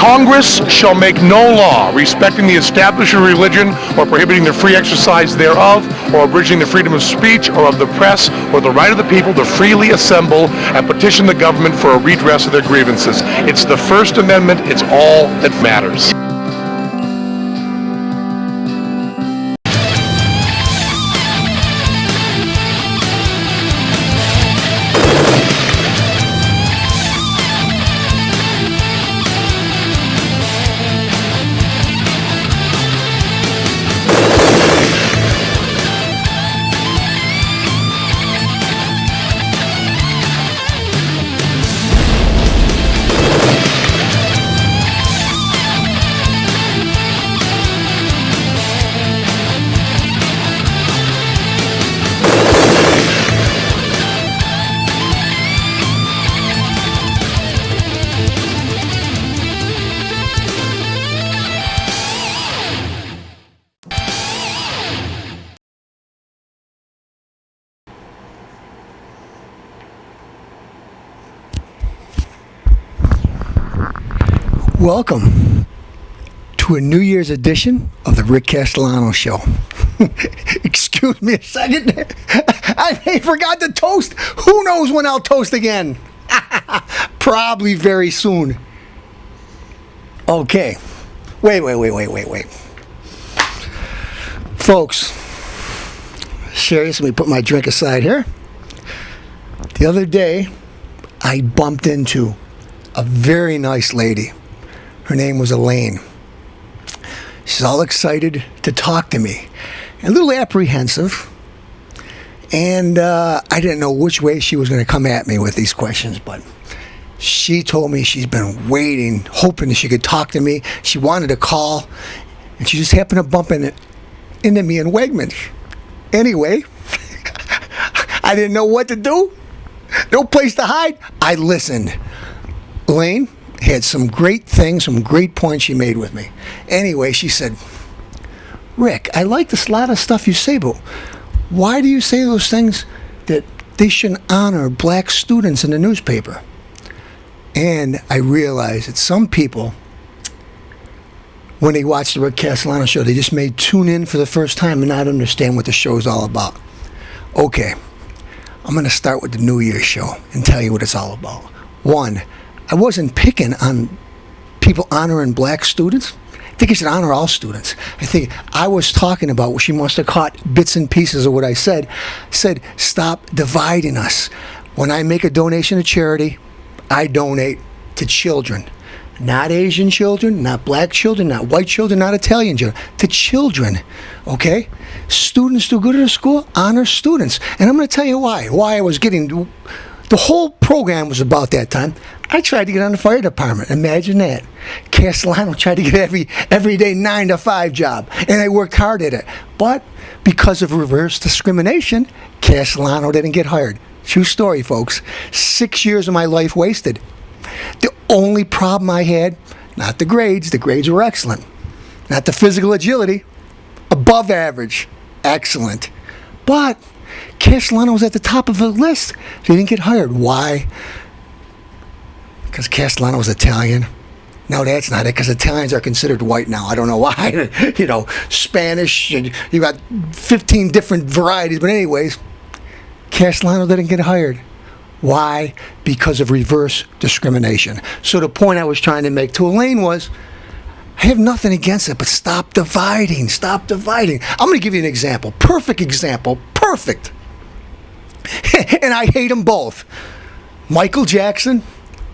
Congress shall make no law respecting the establishment of religion or prohibiting the free exercise thereof or abridging the freedom of speech or of the press or the right of the people to freely assemble and petition the government for a redress of their grievances. It's the First Amendment. It's all that matters. Welcome to a New Year's edition of the Rick Castellano Show. Excuse me a second. I forgot to toast. Who knows when I'll toast again? Probably very soon. Okay. Wait. Folks, seriously, let me put my drink aside here. The other day, I bumped into a very nice lady. Her name was Elaine. She's all excited to talk to me, a little apprehensive, and I didn't know which way she was going to come at me with these questions, but she told me she's been waiting, hoping that she could talk to me. She wanted to call, and she just happened to bump into me in Wegmans. Anyway, I didn't know what to do. No place to hide. I listened. Elaine had some great things, some great points she made with me. Anyway, she said, Rick, I like this lot of stuff you say, but why do you say those things that they shouldn't honor black students in the newspaper? And I realized that some people, when they watch the Rick Castellano Show, they just may tune in for the first time and not understand what the show is all about. Okay, I'm going to start with the New Year's show and tell you what it's all about. One, I wasn't picking on people honoring black students. I think you should honor all students. I think I was talking about what she must have caught bits and pieces of what I said. Stop dividing us. When I make a donation to charity, I donate to children. Not Asian children, not black children, not white children, not Italian children. To children, okay? Students do good at a school, honor students. And I'm going to tell you why. Why I was getting... The whole program was about that time. I tried to get on the fire department. Imagine that. Castellano tried to get every day 9 to 5 job, and I worked hard at it. But because of reverse discrimination, Castellano didn't get hired. True story, folks. 6 years of my life wasted. The only problem I had, not the grades were excellent. Not the physical agility, above average, excellent. But Castellano was at the top of the list. He didn't get hired. Why? Because Castellano was Italian. No, that's not it, because Italians are considered white now. I don't know why. Spanish, you got 15 different varieties. But anyways, Castellano didn't get hired. Why? Because of reverse discrimination. So the point I was trying to make to Elaine was, I have nothing against it, but stop dividing. Stop dividing. I'm going to give you an example. Perfect example. Perfect. And I hate them both. Michael Jackson,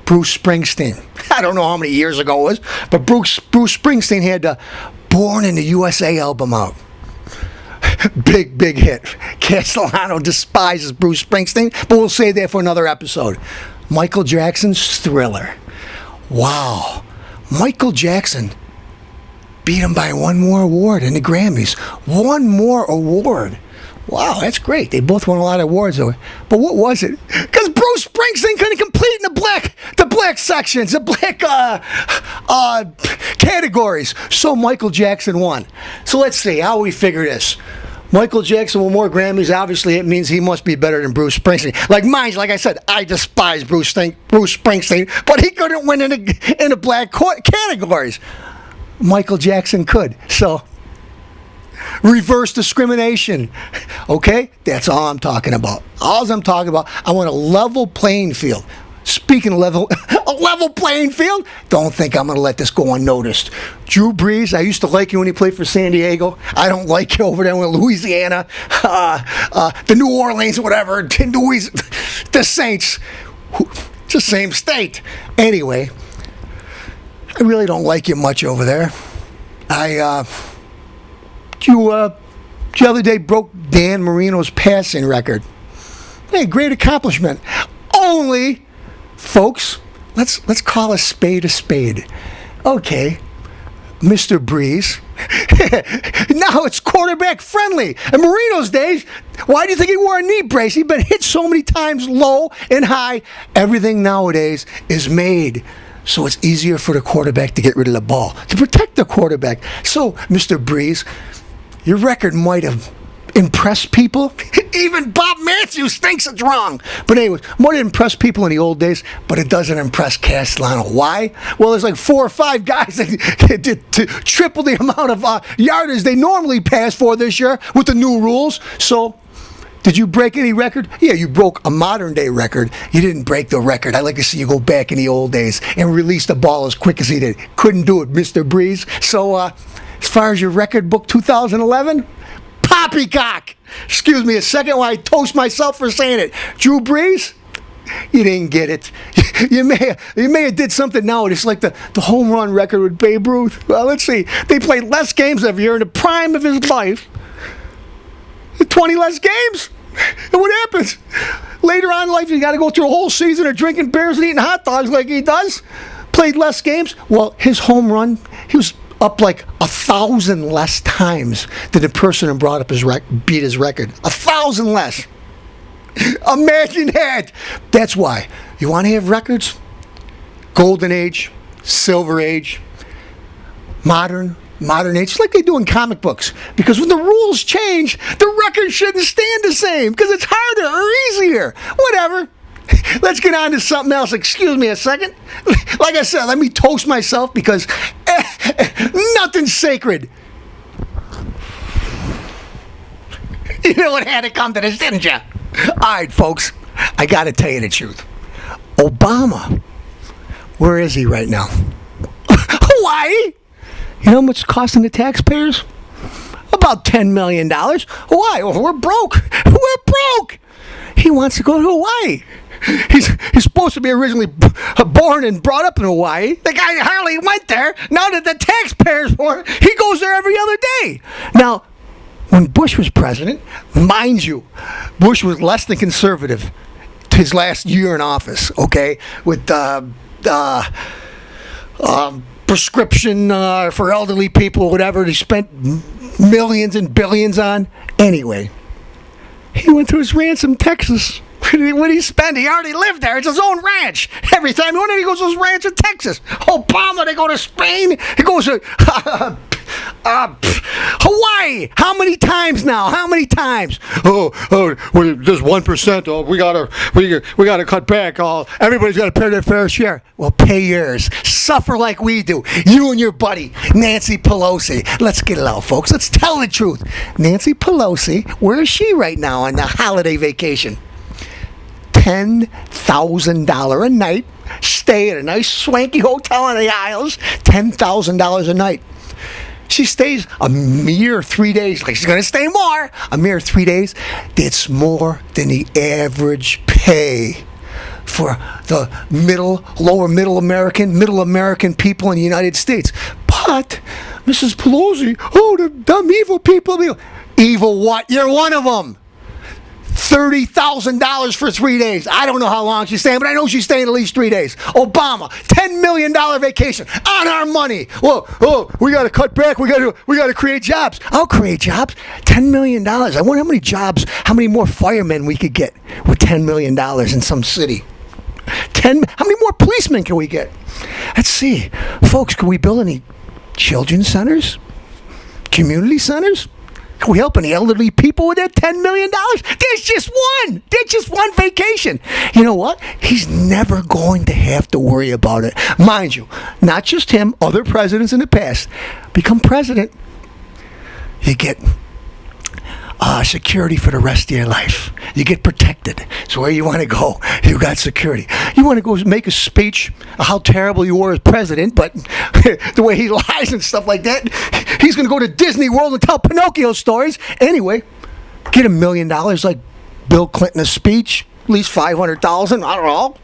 Bruce Springsteen. I don't know how many years ago it was, but Bruce Springsteen had the Born in the USA album out. Big hit. Castellano despises Bruce Springsteen, but we'll save that for another episode. Michael Jackson's Thriller. Wow. Michael Jackson beat him by one more award in the Grammys. One more award. Wow, that's great. They both won a lot of awards, though. But what was it? Because Bruce Springsteen couldn't compete in the black sections, the black categories. So Michael Jackson won. So let's see how we figure this. Michael Jackson with more Grammys, obviously it means he must be better than Bruce Springsteen. Like I said, I despise Bruce Springsteen, but he couldn't win in the black categories. Michael Jackson could. So, reverse discrimination. Okay? That's all I'm talking about. All I'm talking about, I want a level playing field. Speaking of a level playing field, don't think I'm going to let this go unnoticed. Drew Brees, I used to like you when he played for San Diego. I don't like you over there in Louisiana, the New Orleans, whatever, the Saints. It's the same state. Anyway, I really don't like you much over there. You the other day broke Dan Marino's passing record. Hey, great accomplishment. Only... Folks, let's call a spade a spade. Okay, Mr. Breeze. Now it's quarterback friendly. In Marino's days, why do you think he wore a knee brace? He'd been hit so many times low and high. Everything nowadays is made so it's easier for the quarterback to get rid of the ball, to protect the quarterback. So, Mr. Breeze, your record might have impressed people. Even Bob Matthews thinks it's wrong. But anyway, might have impressed people in the old days, but it doesn't impress Castellano. Why? Well, there's like 4 or 5 guys that did triple the amount of yardage they normally pass for this year with the new rules. So, did you break any record? Yeah, you broke a modern day record. You didn't break the record. I'd like to see you go back in the old days and release the ball as quick as he did. Couldn't do it, Mr. Breeze. So, as far as your record book 2011, poppycock. Excuse me a second while I toast myself for saying it. Drew Brees, you didn't get it. You may have did something now. It's like the home run record with Babe Ruth. Well, let's see. They played less games every year in the prime of his life. 20 less games. And what happens? Later on in life, you got to go through a whole season of drinking beers and eating hot dogs like he does. Played less games. Well, his home run, he was up like 1,000 less times than the person who brought up beat his record. 1,000 less. Imagine that. That's why. You want to have records? Golden age, silver age, modern age. It's like they do in comic books. Because when the rules change, the record shouldn't stand the same. Because it's harder or easier. Whatever. Let's get on to something else. Excuse me a second. Like I said, let me toast myself because nothing's sacred. You know what had to come to this, didn't you? All right, folks. I got to tell you the truth. Obama. Where is he right now? Hawaii. You know how much it's costing the taxpayers? About $10 million. Why? Well, we're broke. We're broke. He wants to go to Hawaii. He's supposed to be originally born and brought up in Hawaii. The guy hardly went there. Now that the taxpayers born, he goes there every other day. Now, when Bush was president, mind you, Bush was less than conservative his last year in office, okay? With prescription for elderly people, whatever he spent millions and billions on. Anyway, he went to his ranch in Texas. What did he spend? He already lived there. It's his own ranch. Every time he goes to his ranch in Texas. Obama, they go to Spain. He goes to Hawaii. How many times now? How many times? Well, just 1%. Oh, we gotta cut back. Oh, everybody's got to pay their fair share. Well, pay yours. Suffer like we do. You and your buddy Nancy Pelosi. Let's get it out, folks. Let's tell the truth. Nancy Pelosi, where is she right now on the holiday vacation? $10,000 a night. Stay at a nice swanky hotel in the Isles. $10,000 a night. She stays a mere 3 days. Like she's going to stay more. A mere 3 days. That's more than the average pay for the lower middle American people in the United States. But, Mrs. Pelosi, the dumb evil people. Evil what? You're one of them. $30,000 for 3 days. I don't know how long she's staying, but I know she's staying at least 3 days. Obama, $10 million vacation on our money. Well, we got to cut back. We got to create jobs. I'll create jobs. $10 million. I wonder how many jobs, how many more firemen we could get with $10 million in some city. How many more policemen can we get? Let's see. Folks, can we build any children's centers? Community centers? Can we help any elderly people with that $10 million? There's just one. There's just one vacation. You know what? He's never going to have to worry about it. Mind you, not just him, other presidents in the past. Become president, you get security for the rest of your life. You get protected. So where you want to go, you got security. You want to go make a speech of how terrible you were as president, but the way he lies and stuff like that, he's going to go to Disney World and tell Pinocchio stories. Anyway, get $1 million like Bill Clinton's speech, at least $500,000, I don't know.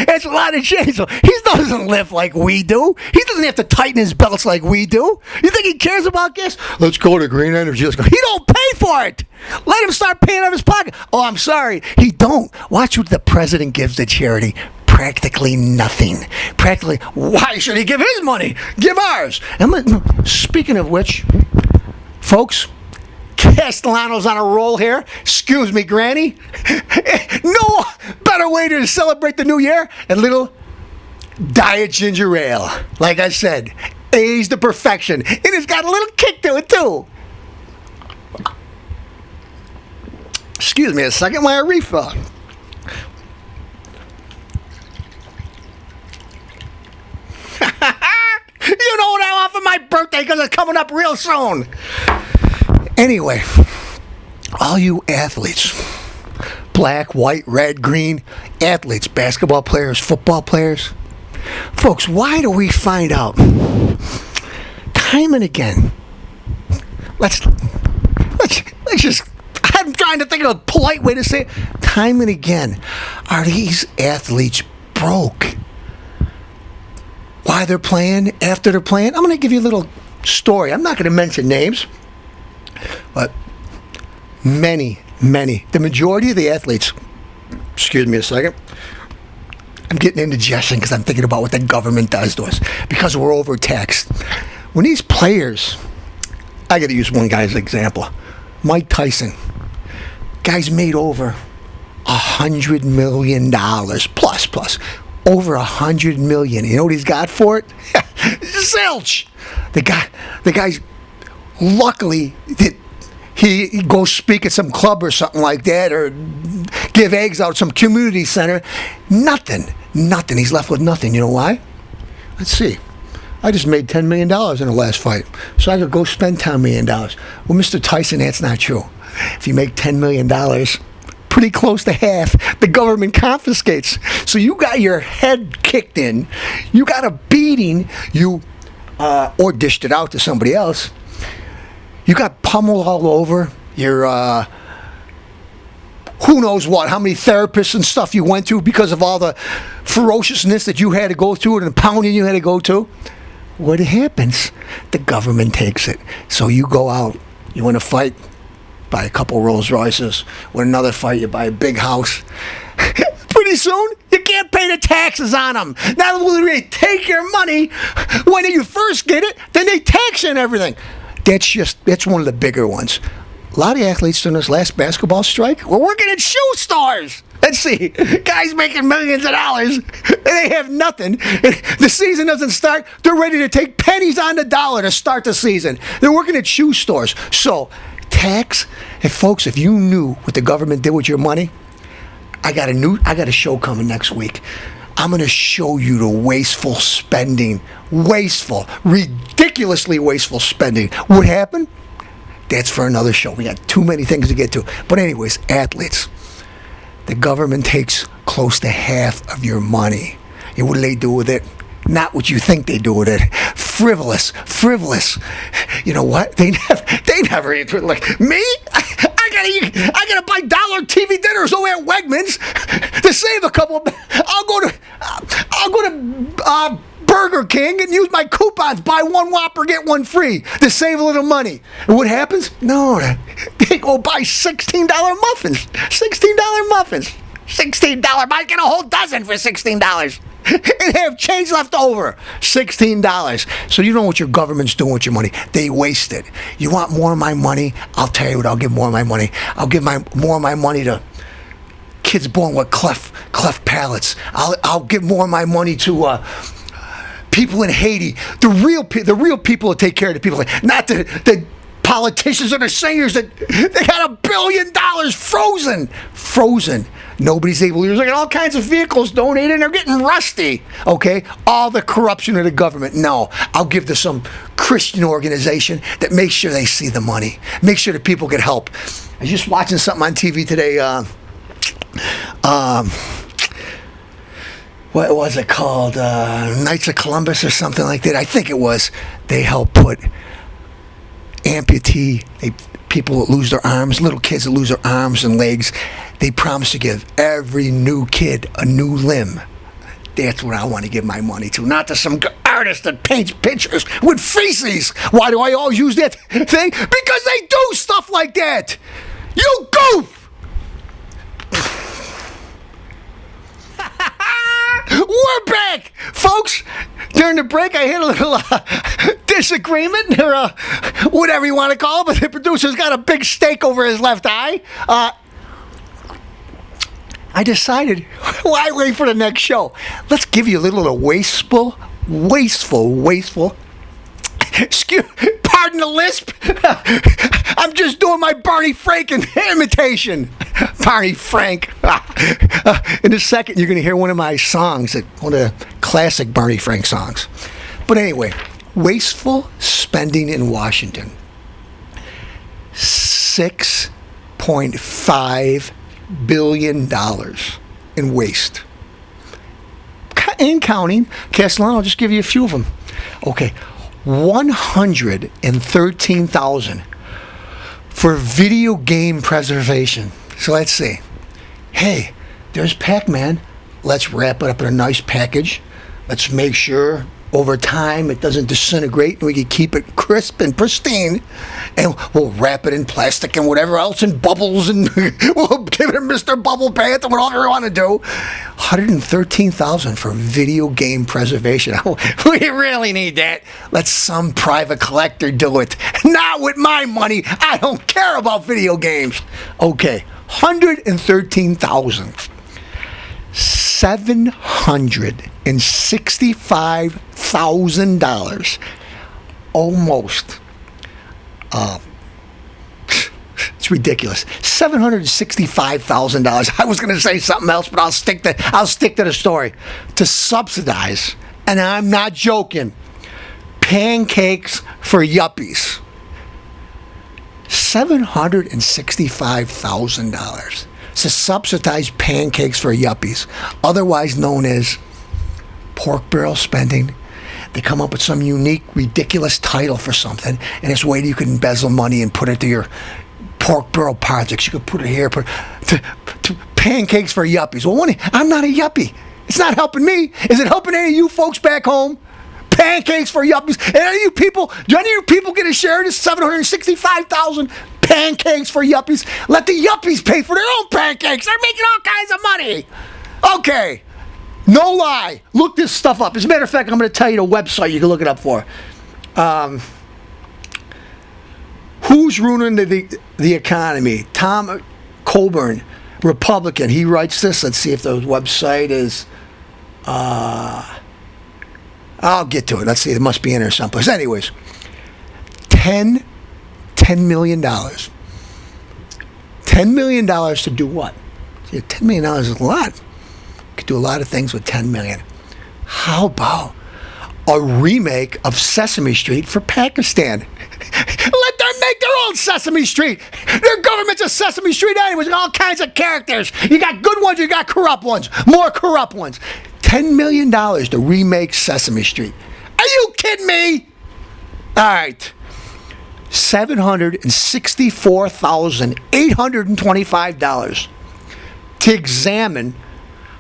That's a lot of change. So he doesn't live like we do. He doesn't have to tighten his belts like we do. You think he cares about gas? Let's go to green energy. Let's go. He don't pay for it. Let him start paying out of his pocket. Oh, I'm sorry. He don't. Watch what the president gives to charity. Practically nothing. Practically. Why should he give his money? Give ours. Speaking of which, folks, Castellano's on a roll here. Excuse me, Granny. No better way to celebrate the new year. A little diet ginger ale. Like I said, aged to perfection. And it's got a little kick to it, too. Excuse me a second, my refill. You know what I want for my birthday because it's coming up real soon. Anyway, all you athletes, black, white, red, green, athletes, basketball players, football players, folks, why do we find out time and again? Let's just, I'm trying to think of a polite way to say it. Time and again, are these athletes broke? Why they're playing, after they're playing? I'm going to give you a little story. I'm not going to mention names. But the majority of the athletes, excuse me a second, I'm getting indigestion because I'm thinking about what the government does to us because we're overtaxed. When these players, I got to use one guy as an example, Mike Tyson, guy's made over $100 million plus, over $100 million. You know what he's got for it? Zilch. The guy's luckily that he goes speak at some club or something like that, or give eggs out at some community center. Nothing. He's left with nothing. You know why? Let's see. I just made $10 million in the last fight, so I could go spend $10 million. Well, Mr. Tyson, that's not true. If you make $10 million, pretty close to half, the government confiscates. So you got your head kicked in, you got a beating, or dished it out to somebody else. You got pummeled all over. You're, who knows what, how many therapists and stuff you went to because of all the ferociousness that you had to go through and the pounding you had to go to. What happens? The government takes it. So you go out, you want to fight, buy a couple Rolls Royces. With another fight, you buy a big house. Pretty soon, you can't pay the taxes on them. Not only do they take your money when you first get it, then they tax you and everything. That's one of the bigger ones. A lot of athletes during this last basketball strike were working at shoe stores. Let's see, guys making millions of dollars, and they have nothing. The season doesn't start. They're ready to take pennies on the dollar to start the season. They're working at shoe stores. So, tax, and folks, if you knew what the government did with your money, I got a show coming next week. I'm going to show you the wasteful spending. Wasteful. Ridiculously wasteful spending. What happened? That's for another show. We got too many things to get to. But anyways, athletes. The government takes close to half of your money. And what do they do with it? Not what you think they do with it. Frivolous. You know what? They never eat like me. I gotta buy dollar TV dinners over at Wegmans to save a couple. I'll go to Burger King and use my coupons. Buy one Whopper, get one free to save a little money. And what happens? No, they go buy $16 muffins. $16 muffins. $16. Might get a whole dozen for $16. And have change left over. $16. So you know what your government's doing with your money. They waste it. You want more of my money? I'll tell you what, I'll give more of my money. I'll give more of my money to kids born with cleft palates. I'll give more of my money to people in Haiti. The real people that take care of the people. Not the politicians and the singers that they got $1 billion frozen. Nobody's able to use. They got all kinds of vehicles donated and they're getting rusty. Okay, all the corruption of the government. No, I'll give to some Christian organization that makes sure they see the money, make sure that people get help. I was just watching something on TV today. What was it called? Knights of Columbus or something like that. I think it was. They help put people that lose their arms, little kids that lose their arms and legs. They promise to give every new kid a new limb. That's what I want to give my money to, not to some artist that paints pictures with feces. Why do I always use that thing? Because they do stuff like that. You goof! We're back, folks. During the break, I had a little disagreement, or whatever you want to call it, but the producer's got a big steak over his left eye. I decided, why wait for the next show? Let's give you a little wasteful. Pardon the lisp. I'm just doing my Barney Frank imitation. Barney Frank. In a second, you're going to hear one of my songs, one of the classic Barney Frank songs. But anyway, wasteful spending in Washington. $6.5 billion in waste. And counting. Castellano, I'll just give you a few of them. Okay. 113,000 for video game preservation. So let's see. Hey, there's Pac-Man. Let's wrap it up in a nice package. Let's make sure over time it doesn't disintegrate and we can keep it crisp and pristine. And we'll wrap it in plastic and whatever else in bubbles, and we'll give it a Mr. Bubble Bath and whatever we want to do. 113,000 for video game preservation. We really need that. Let some private collector do it. Not with my money. I don't care about video games. Okay, 113,000. $765,000. Almost. It's ridiculous. $765,000. I was going to say something else, but I'll stick to the story. To subsidize, and I'm not joking, pancakes for yuppies. $765,000 to subsidize pancakes for yuppies, otherwise known as pork barrel spending. They come up with some unique, ridiculous title for something, and it's a way that you can embezzle money and put it to your pork barrel projects. You could put it here, to pancakes for yuppies. Well, I'm not a yuppie. It's not helping me. Is it helping any of you folks back home? Pancakes for yuppies. And do any of you people get a share of this 765,000 pancakes for yuppies? Let the yuppies pay for their own pancakes. They're making all kinds of money. Okay. No lie. Look this stuff up. As a matter of fact, I'm going to tell you the website you can look it up for. Who's ruining the economy? Tom Coburn, Republican. He writes this. Let's see if the website is... I'll get to it. Let's see. It must be in there someplace. Anyways, $10 million. $10 million to do what? See, $10 million is a lot. You could do a lot of things with $10 million. How about a remake of Sesame Street for Pakistan? Let them make their own Sesame Street. Their government's a Sesame Street anyways, with all kinds of characters. You got good ones, you got corrupt ones. More corrupt ones. $10 million to remake Sesame Street. Are you kidding me? All right. $764,825 to examine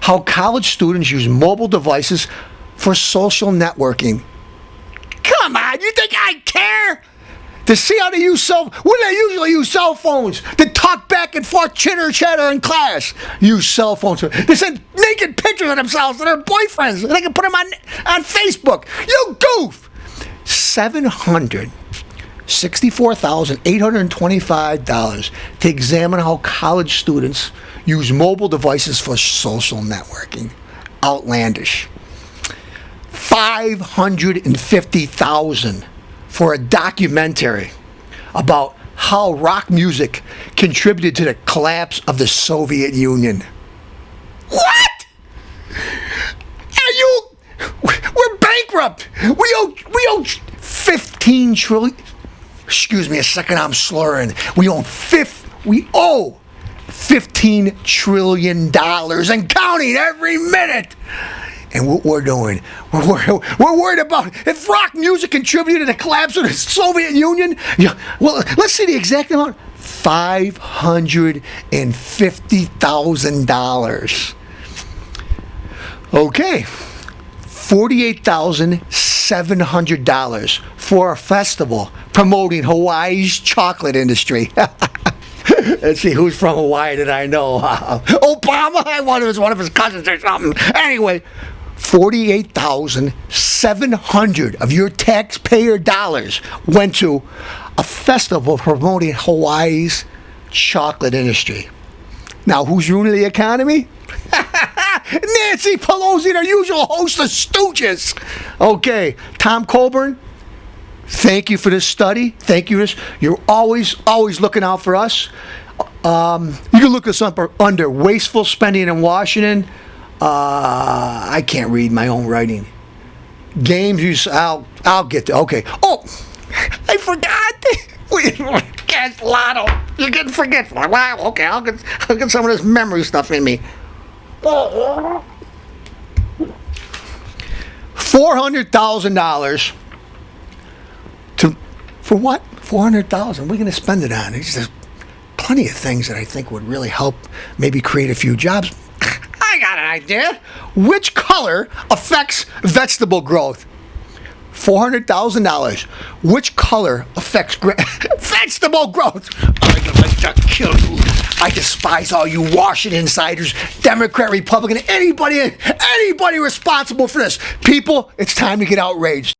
how college students use mobile devices for social networking. Come on, you think I care? To see how they use what do they usually use cell phones? To talk back and forth, chitter chatter in class. Use cell phones. They send naked pictures of themselves to their boyfriends. They can put them on Facebook. You goof! $764,825 to examine how college students use mobile devices for social networking. Outlandish. $550,000 for a documentary about how rock music contributed to the collapse of the Soviet Union. What? We're bankrupt. We owe 15 trillion. Excuse me a second, I'm slurring. We owe $15 trillion and counting every minute. And what we're doing, we're worried about if rock music contributed to the collapse of the Soviet Union. Yeah, well, let's see the exact amount. $550,000. Okay. $48,700 for a festival promoting Hawaii's chocolate industry. Let's see, who's from Hawaii that I know? Obama? I wonder if it's one of his cousins or something. Anyway, $48,700 of your taxpayer dollars went to a festival promoting Hawaii's chocolate industry. Now, who's ruining the economy? Nancy Pelosi and our usual host of stooges. Okay, Tom Colburn, thank you for this study. Thank you. You're always looking out for us. You can look us up under wasteful spending in Washington. I can't read my own writing. Games, I'll get to. Okay. Oh, I forgot. Castellano. You're getting forgetful. Wow. Okay, I'll get some of this memory stuff in me. $400,000 for what? $400,000. We're going to spend it on. There's plenty of things that I think would really help maybe create a few jobs. I got an idea. Which color affects vegetable growth? $400,000. Which color affects vegetable growth? I'm going to kill you. I despise all you Washington insiders, Democrat, Republican, anybody responsible for this. People, it's time to get outraged.